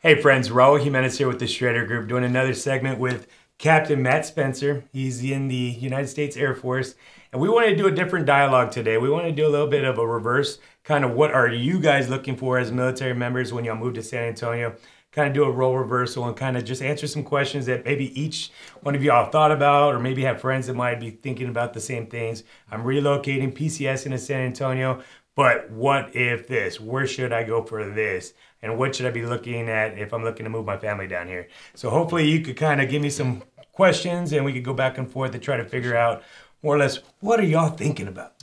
Hey friends, Raul Jimenez here with the Shredder Group doing another segment with Captain Matt Spencer. He's in the United States Air Force, and we want to do a different dialogue today. We want to do a little bit of a reverse, kind of what are you guys looking for as military members when y'all move to San Antonio, kind of do a role reversal and kind of just answer some questions that maybe each one of y'all thought about or maybe have friends that might be thinking about the same things. I'm relocating, PCSing to San Antonio. But what if this? Where should I go for this? And what should I be looking at if I'm looking to move my family down here? So hopefully you could kind of give me some questions and we could go back and forth to try to figure out more or less what are y'all thinking about?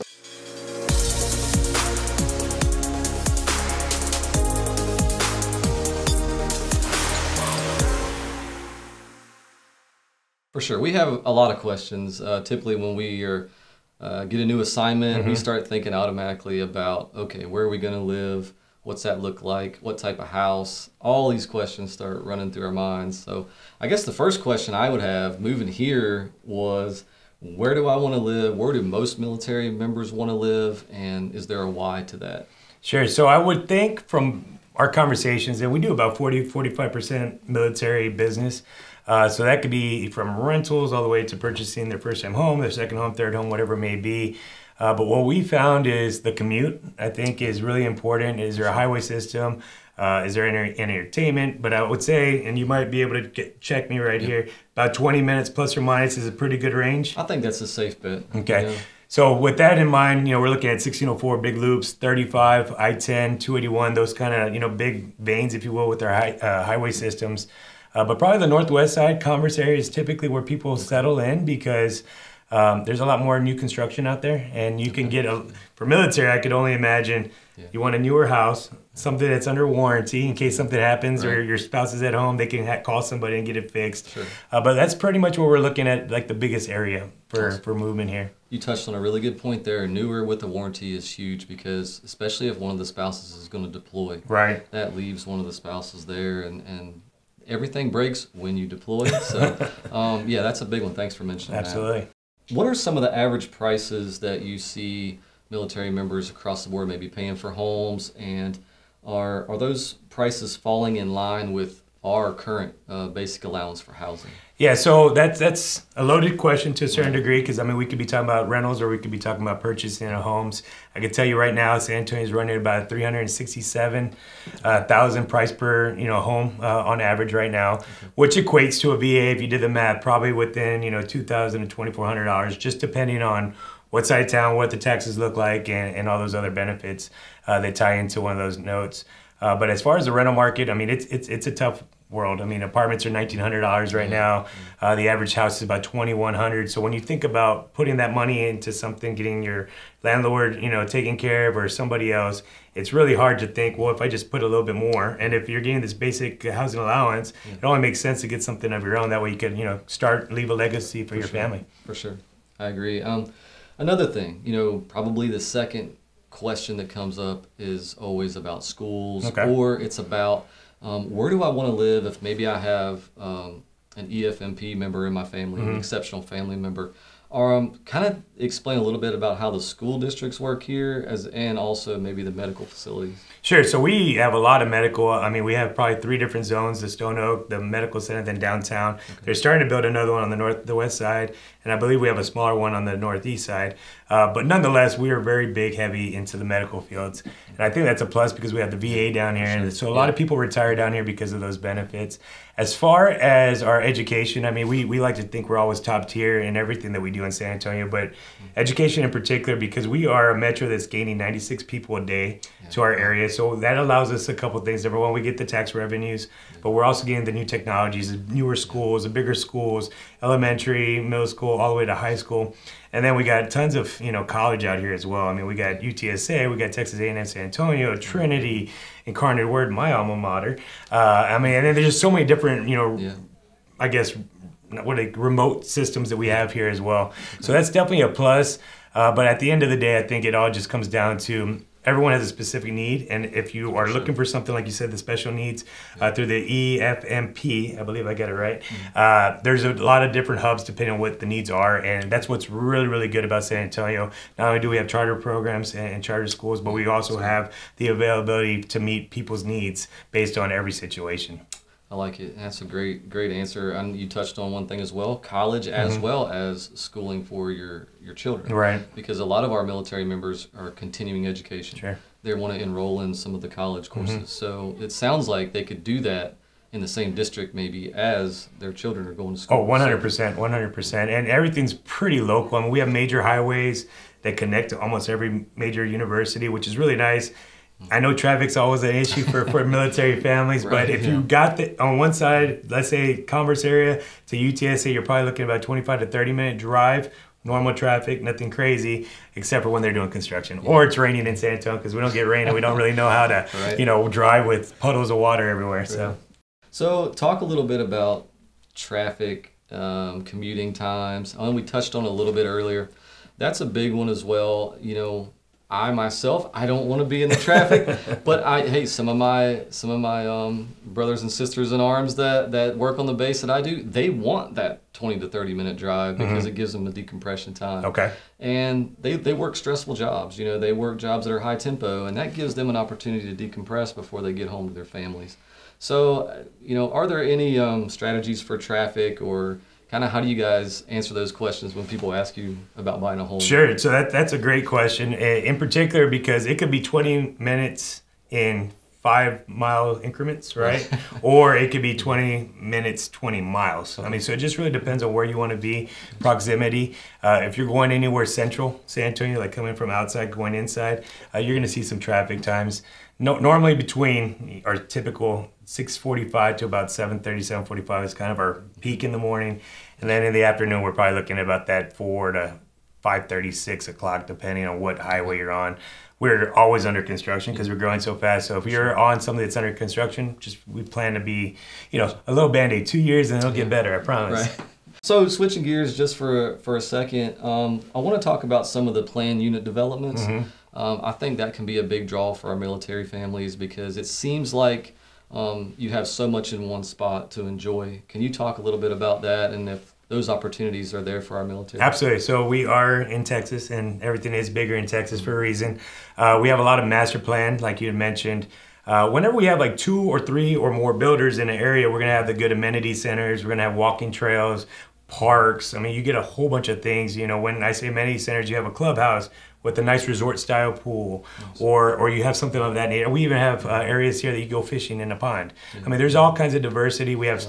For sure. We have a lot of questions. Typically when we get a new assignment, we start thinking automatically about, okay, where are we going to live? What's that look like? What type of house? All these questions start running through our minds. So I guess the first question I would have moving here was, where do I want to live? Where do most military members want to live? And is there a why to that? Sure. So I would think from our conversations that we do about 45% military business. So that could be from rentals all the way to purchasing their first time home, their second home, third home, whatever it may be. But what we found is the commute, I think, is really important. Is there a highway system? Is there any entertainment? But I would say, and you might be able to check me right here, about 20 minutes plus or minus is a pretty good range. I think that's a safe bet. Okay. Yeah. So with that in mind, we're looking at 1604 big loops, 35, I-10, 281, those kind of, big veins, if you will, with our highway systems. But probably the northwest side, Commerce area is typically where people settle in because there's a lot more new construction out there. And you can get, for military, I could only imagine you want a newer house, something that's under warranty in case something happens or your spouse is at home, they can call somebody and get it fixed. Sure. But that's pretty much what we're looking at, like the biggest area for movement here. You touched on a really good point there. Newer with a warranty is huge because especially if one of the spouses is going to deploy, right, that leaves one of the spouses there and everything breaks when you deploy. So yeah, that's a big one. Thanks for mentioning Absolutely. that. What are some of the average prices that you see military members across the board maybe paying for homes, and are those prices falling in line with our current basic allowance for housing? Yeah, so that's a loaded question to a certain degree because, we could be talking about rentals or we could be talking about purchasing homes. I can tell you right now, San Antonio is running about $367,000 price per home on average right now, which equates to a VA, if you did the math, probably within $2,000 to $2,400, just depending on what side of town, what the taxes look like, and all those other benefits that tie into one of those notes. But as far as the rental market, it's a tough world. Apartments are $1,900 right now. The average house is about $2,100. So when you think about putting that money into something, getting your landlord, taken care of or somebody else, it's really hard to think, well, if I just put a little bit more, and if you're getting this basic housing allowance, it only makes sense to get something of your own. That way you can, leave a legacy for your family. For sure. I agree. Another thing, probably the second question that comes up is always about schools, or it's about where do I want to live if maybe I have an EFMP member in my family, an exceptional family member. Or kind of explain a little bit about how the school districts work here and also maybe the medical facilities. Sure. So we have a lot of medical. We have probably 3 different zones: the Stone Oak, the medical center, then downtown. They're starting to build another one on the west side, and I believe we have a smaller one on the northeast side. But nonetheless, we are very big, heavy into the medical fields, and I think that's a plus because we have the VA down here, and so a lot of people retire down here because of those benefits. As far as our education, we like to think we're always top tier in everything that we do in San Antonio, but education in particular, because we are a metro that's gaining 96 people a day to our area. So that allows us a couple things. Number one, we get the tax revenues, but we're also getting the new technologies, the newer schools, the bigger schools, elementary, middle school, all the way to high school. And then we got tons of, college out here as well. We got UTSA, we got Texas A&M San Antonio, Trinity, Incarnate Word, my alma mater. And then there's just so many different, I guess, remote systems that we have here as well. So that's definitely a plus. But at the end of the day, I think it all just comes down to everyone has a specific need, and if you are looking for something, like you said, the special needs through the EFMP, I believe I got it right, there's a lot of different hubs depending on what the needs are, and that's what's really, really good about San Antonio. Not only do we have charter programs and charter schools, but we also have the availability to meet people's needs based on every situation. I like it. That's a great answer. And you touched on one thing as well, college as well as schooling for your children. Right. Because a lot of our military members are continuing education. Sure. They want to enroll in some of the college courses. So it sounds like they could do that in the same district maybe as their children are going to school. Oh, 100%, 100%. And everything's pretty local. I mean, we have major highways that connect to almost every major university, which is really nice. I know traffic's always an issue for military families, but if you got on one side, let's say Commerce area to UTSA, you're probably looking at about 25 to 30-minute drive, normal traffic, nothing crazy, except for when they're doing construction. Or it's raining in San Antonio because we don't get rain and we don't really know how to, drive with puddles of water everywhere. So talk a little bit about traffic, commuting times. We touched on it a little bit earlier. That's a big one as well. I myself, I don't want to be in the traffic, but some of my brothers and sisters in arms that work on the base that I do, they want that 20 to 30-minute drive because it gives them a decompression time. Okay. And they work stressful jobs. They work jobs that are high tempo, and that gives them an opportunity to decompress before they get home to their families. So, are there any strategies for traffic, or kind of how do you guys answer those questions when people ask you about buying a home? Sure. So that's a great question, in particular because it could be 20 minutes in 5-mile increments, right? Or it could be 20 minutes, 20 miles. I mean, so it just really depends on where you want to be, proximity. If you're going anywhere central, San Antonio, like coming from outside, going inside, you're going to see some traffic times. Normally between our typical 6:45 to about 7:30, 7:45 is kind of our peak in the morning. And then in the afternoon, we're probably looking at about that 4 to 5:30, 6 o'clock, depending on what highway you're on. We're always under construction because we're growing so fast. So if you're on something that's under construction, we plan to be, a little Band-Aid, 2 years and it'll get better, I promise. Right. So switching gears just for a second, I want to talk about some of the planned unit developments. I think that can be a big draw for our military families because it seems like you have so much in one spot to enjoy. Can you talk a little bit about that and if those opportunities are there for our military? Absolutely. So we are in Texas, and everything is bigger in Texas for a reason. We have a lot of master plan, like you had mentioned. Whenever we have like 2 or 3 or more builders in an area, we're going to have the good amenity centers. We're going to have walking trails, parks. I mean, you get a whole bunch of things. When I say amenity centers, you have a clubhouse with a nice resort-style pool, or you have something of that nature. We even have areas here that you go fishing in a pond. I mean, there's all kinds of diversity. We have,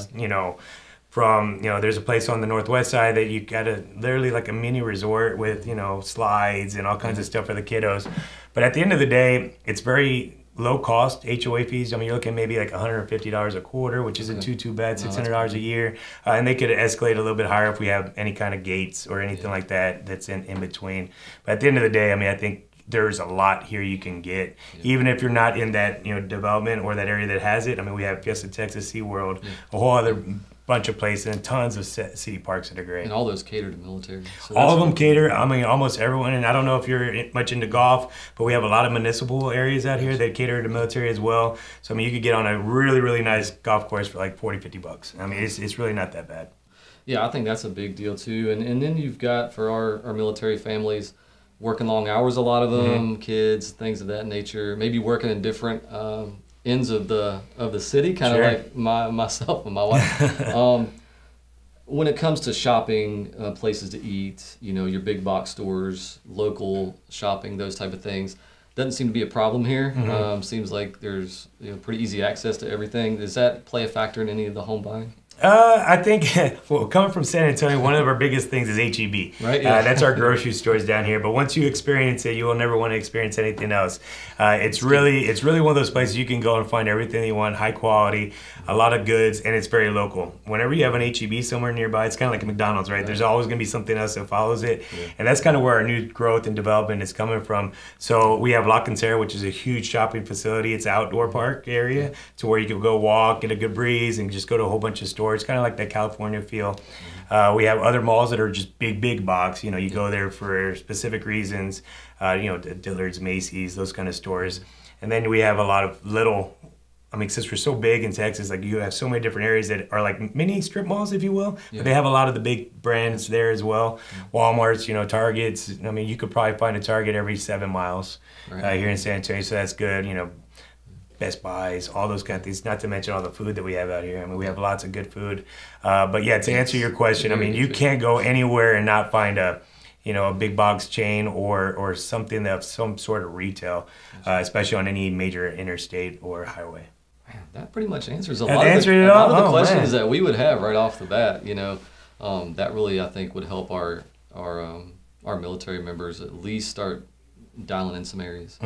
there's a place on the northwest side that you got literally like a mini resort with, slides and all kinds of stuff for the kiddos. But at the end of the day, it's very low cost HOA fees. I mean, you're looking maybe like $150 a quarter, which isn't too bad, $600 a year. And they could escalate a little bit higher if we have any kind of gates or anything like that that's in between. But at the end of the day, I mean, I think there's a lot here you can get, even if you're not in that development or that area that has it. I mean, we have Fiesta Texas, SeaWorld, a whole other bunch of places, and tons of city parks that are great. And all those cater to military. So all of them cater. I mean, almost everyone. And I don't know if you're much into golf, but we have a lot of municipal areas out here that cater to military as well. So I mean, you could get on a really, really nice golf course for like $40-50. I mean, it's really not that bad. Yeah, I think that's a big deal too. And then you've got, for our military families, working long hours, a lot of them, kids, things of that nature, maybe working in different ends of the city, kind of like myself and my wife. When it comes to shopping, places to eat, your big box stores, local shopping, those type of things, doesn't seem to be a problem here. Seems like there's pretty easy access to everything. Does that play a factor in any of the home buying? I think, coming from San Antonio, one of our biggest things is H-E-B. Right. Yeah. That's our grocery stores down here. But once you experience it, you will never want to experience anything else. It's really one of those places you can go and find everything you want, high quality, a lot of goods, and it's very local. Whenever you have an H-E-B somewhere nearby, it's kind of like a McDonald's, right? There's always going to be something else that follows it. Yeah. And that's kind of where our new growth and development is coming from. So we have La Cantera, which is a huge shopping facility. It's an outdoor park area to where you can go walk, get a good breeze, and just go to a whole bunch of stores. stores, kind of like the California feel. We have other malls that are just big box. You know, you go there for specific reasons. You know, Dillard's, Macy's, those kind of stores. And then we have a lot of little, I mean, since we're so big in Texas, like you have so many different areas that are like mini strip malls, if you will. But they have a lot of the big brands there as well. Walmart's, you know, Target's. I mean, you could probably find a Target every 7 miles here in San Antonio, so that's good. You know, Best Buys, all those kind of things, not to mention all the food that we have out here. I mean, we have lots of good food. But yeah, to answer your question, I mean, you can't go anywhere and not find a big box chain or something of some sort of retail, especially on any major interstate or highway. Man, that pretty much answers a lot of the questions that we would have right off the bat. You know, that really, I think, would help our military members at least start dialing in some areas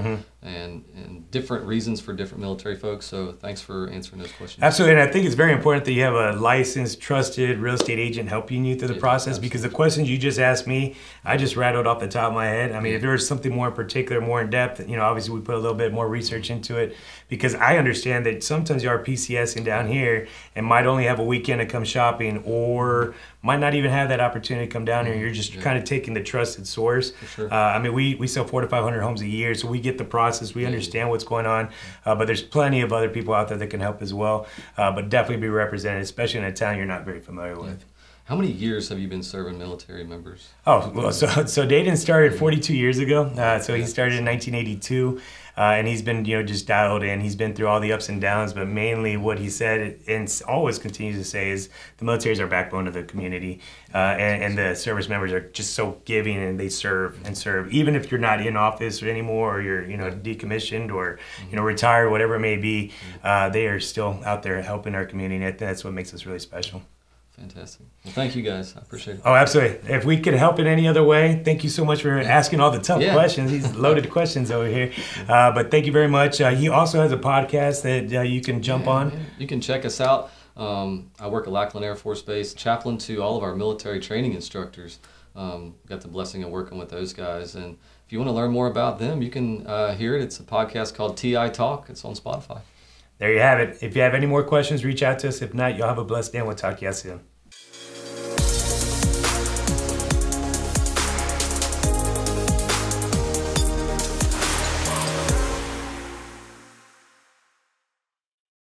and different reasons for different military folks. So thanks for answering those questions. Absolutely, and I think it's very important that you have a licensed, trusted real estate agent helping you through the process, because the questions you just asked me, I just rattled off the top of my head. I mean, if there was something more in particular, more in depth, you know, obviously we put a little bit more research into it, because I understand that sometimes you are PCSing down here and might only have a weekend to come shopping, or might not even have that opportunity to come down here. You're just kind of taking the trusted source. For sure. I mean, we sell 400 to 500 homes a year, so we get the process. We understand what's going on, but there's plenty of other people out there that can help as well. But definitely be represented, especially in a town you're not very familiar with. How many years have you been serving military members? Oh, well, so Dayton started 42 years ago. So he started in 1982. And he's been, you know, just dialed in. He's been through all the ups and downs, but mainly what he said and always continues to say is the military is our backbone of the community, and the service members are just so giving, and they serve and serve. Even if you're not in office anymore, or you're, you know, decommissioned or, you know, retired, whatever it may be, they are still out there helping our community, and I think that's what makes us really special. Fantastic. Well, thank you guys. I appreciate it. Oh, absolutely. If we could help in any other way, thank you so much for asking all the tough questions. These loaded questions over here. But thank you very much. He also has a podcast that you can jump on. Yeah. You can check us out. I work at Lackland Air Force Base, chaplain to all of our military training instructors. Got the blessing of working with those guys. And if you want to learn more about them, you can hear it. It's a podcast called TI Talk. It's on Spotify. There you have it. If you have any more questions, reach out to us. If not, you'll have a blessed day, and we'll talk to you soon.